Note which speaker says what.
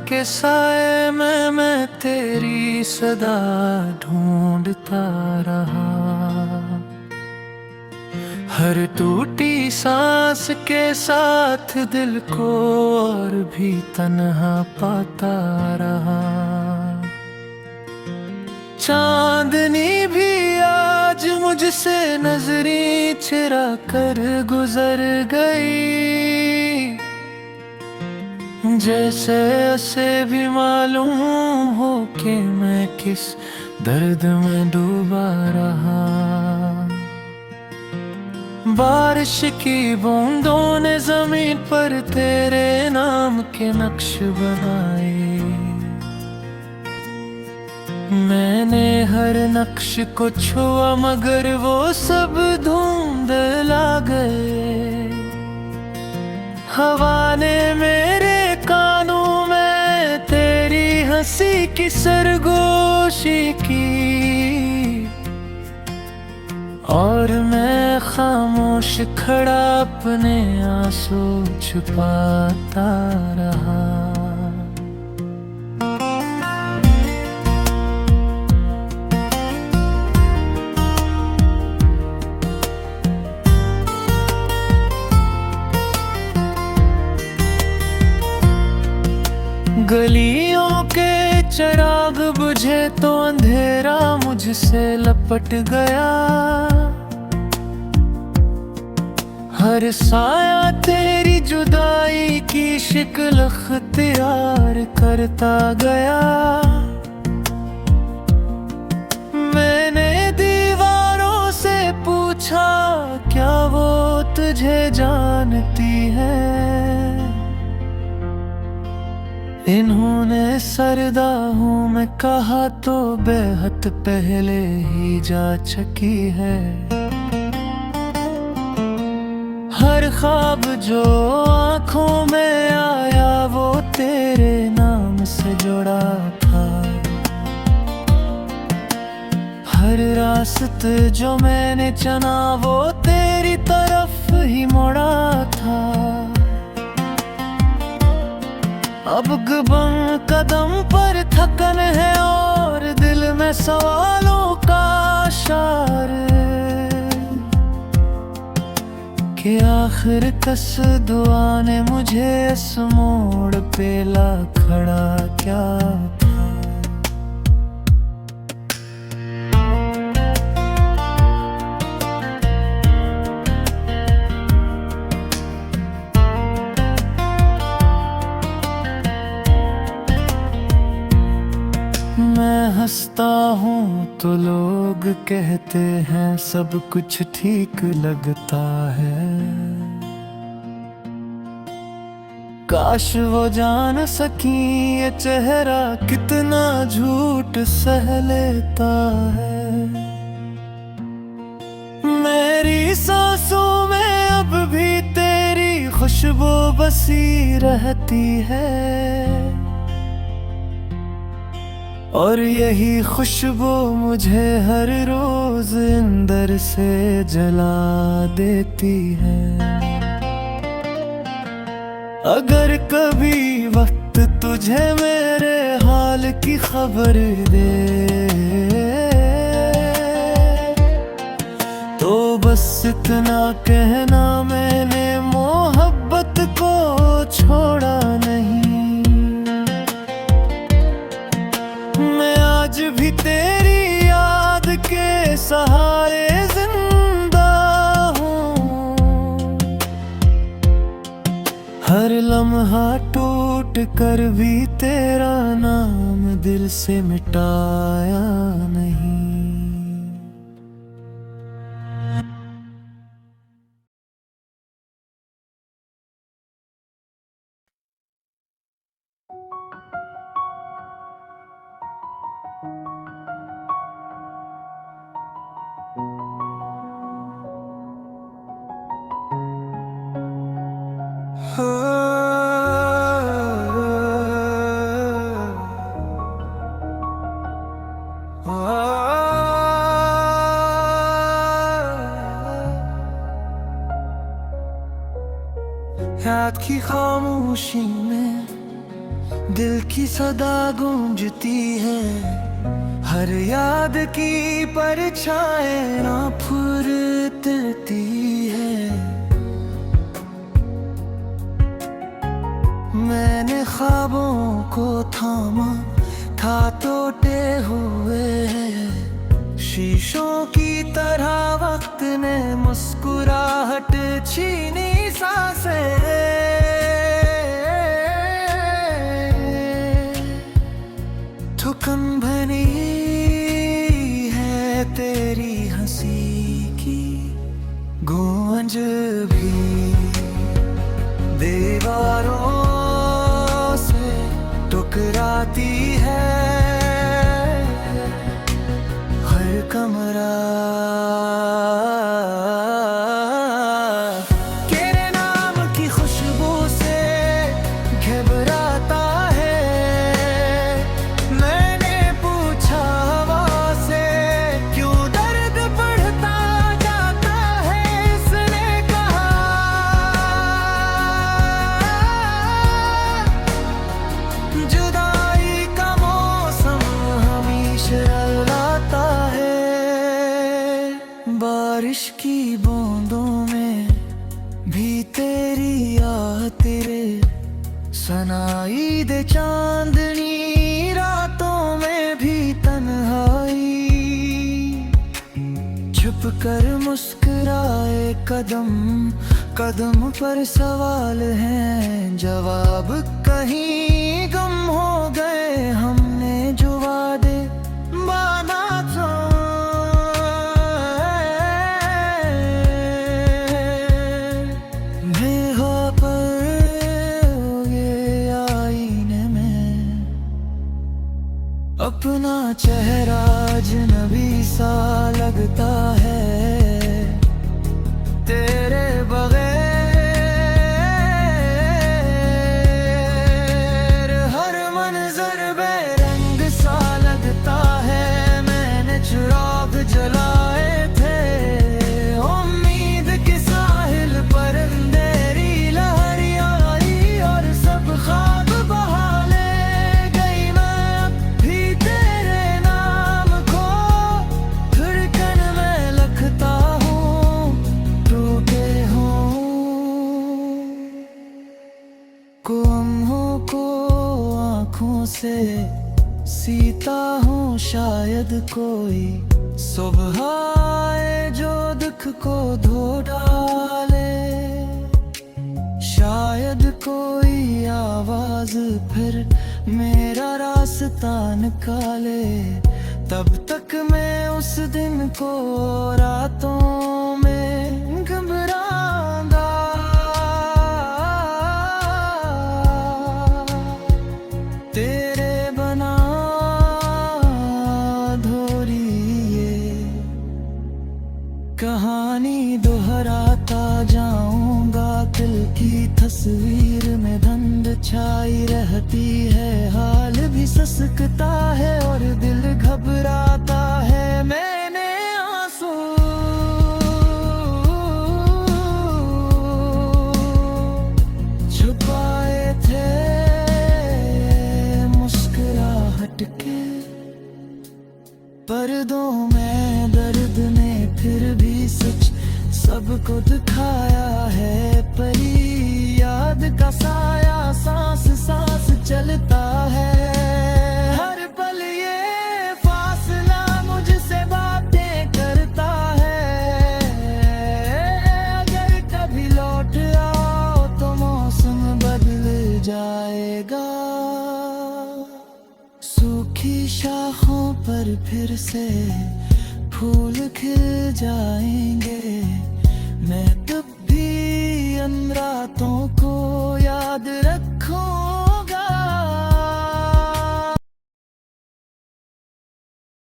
Speaker 1: के साए में मैं तेरी सदा ढूंढता रहा। हर टूटी सांस के साथ दिल को और भी तन्हा पाता रहा। चांदनी भी आज मुझसे नजरें चुरा कर गुजर गई। जैसे उसे भी मालूम हो कि मैं किस दर्द में डूबा रहा। बारिश की बूंदों ने जमीन पर तेरे नाम के नक्श बनाए। मैंने हर नक्श को छुआ मगर वो सब धुंधला गए। हवा ने मेरे कानों में तेरी हंसी की सरगोशी की, और मैं खामोश खड़ा अपने आंसू छुपाता रहा। गलियों के चिराग बुझे तो अंधेरा मुझसे लपट गया। हर साया तेरी जुदाई की शिक्ल अख्तियार करता गया। मैंने दीवारों से पूछा क्या वो तुझे जानती है। इन्होंने सरदा हूँ मैं कहा तो बेहद पहले ही जा चुकी है। हर ख्वाब जो आँखों में आया वो तेरे नाम से जुड़ा था। हर रास्ते जो मैंने चुना वो तेरी तरफ ही मुड़ा था। अब कदम पर थकन है और दिल में सवालों का शार, कि आखिर कस दुआ ने मुझे इस मोड़ पे ला खड़ा क्या था। मैं हंसता हूँ तो लोग कहते हैं सब कुछ ठीक लगता है। काश वो जान सकी ये चेहरा कितना झूठ सह लेता है। मेरी सांसों में अब भी तेरी खुशबू बसी रहती है, और यही खुशबू मुझे हर रोज अंदर से जला देती है। अगर कभी वक्त तुझे मेरे हाल की खबर दे तो बस इतना कहना मैंने मोहब्बत को छोड़ा नहीं। आज भी तेरी याद के सहारे जिंदा हूँ। हर लम्हा टूट कर भी तेरा नाम दिल से मिटाया नहीं। रात की खामोशी में दिल की सदा गूंजती है, हर याद की परछाएं ना फुर्ती है। मैंने ख्वाबों को थामा था टूटे हुए, शीशों की तरह वक्त ने मुस्कुराहट छीनी सांसें। थुकन भनी है तेरी हंसी की गूंज भी, दीवारों से टकराती है हर कमरा। तेरे नाम की खुशबू से घबराता है, मैंने पूछा हवा से क्यों दर्द बढ़ता जाता है, इसने कहा जुदाई का मौसम हमेशा लाता है। बारिश की बूंदों में भी तेरी आह, तेरे सनाई दे चांदनी रातों में भी तन्हाई। छुप कर मुस्कुराए कदम कदम पर सवाल हैं, जवाब कहीं गुम हो गए। हमने जो वादे माना था नेहा पर ये आईने में अपना चेहरा अजनबी सा लगता है, तेरे बगैर हर मंजर बेरंग सा लगता है। मैंने चिराग जलाए थे उम्मीद के साहिल पर, अंधेरी लहरियां आई और सब ख्वाब बहा ले गई। मैं भी तेरे नाम को धड़कन में लिखता हूँ, टूटे हों लम्हों को आँखों से सीता हूँ। शायद कोई सुबह आए जो दुख को धो डाले, शायद कोई आवाज फिर मेरा रास्ता निकाले। तब तक मैं उस दिन को रातों में घबराऊंगा, तेरे बना अधूरी ये कहानी दोहराता जाऊंगा। दिल की तस्वीर में धुंध छाई रहती है, हाल भी ससकता है और दिल घबराता है। मैंने आंसू छुपाए थे मुस्कुराहट के पर्दों में, दर्द ने फिर भी सच सबको दिखाया है। परी याद का साया सांस सांस चलता है, हर पल ये फासला मुझसे बातें करता है। अगर कभी लौट आओ तो मौसम बदल जाएगा, सूखी शाखों पर फिर से फूल खिल जाए।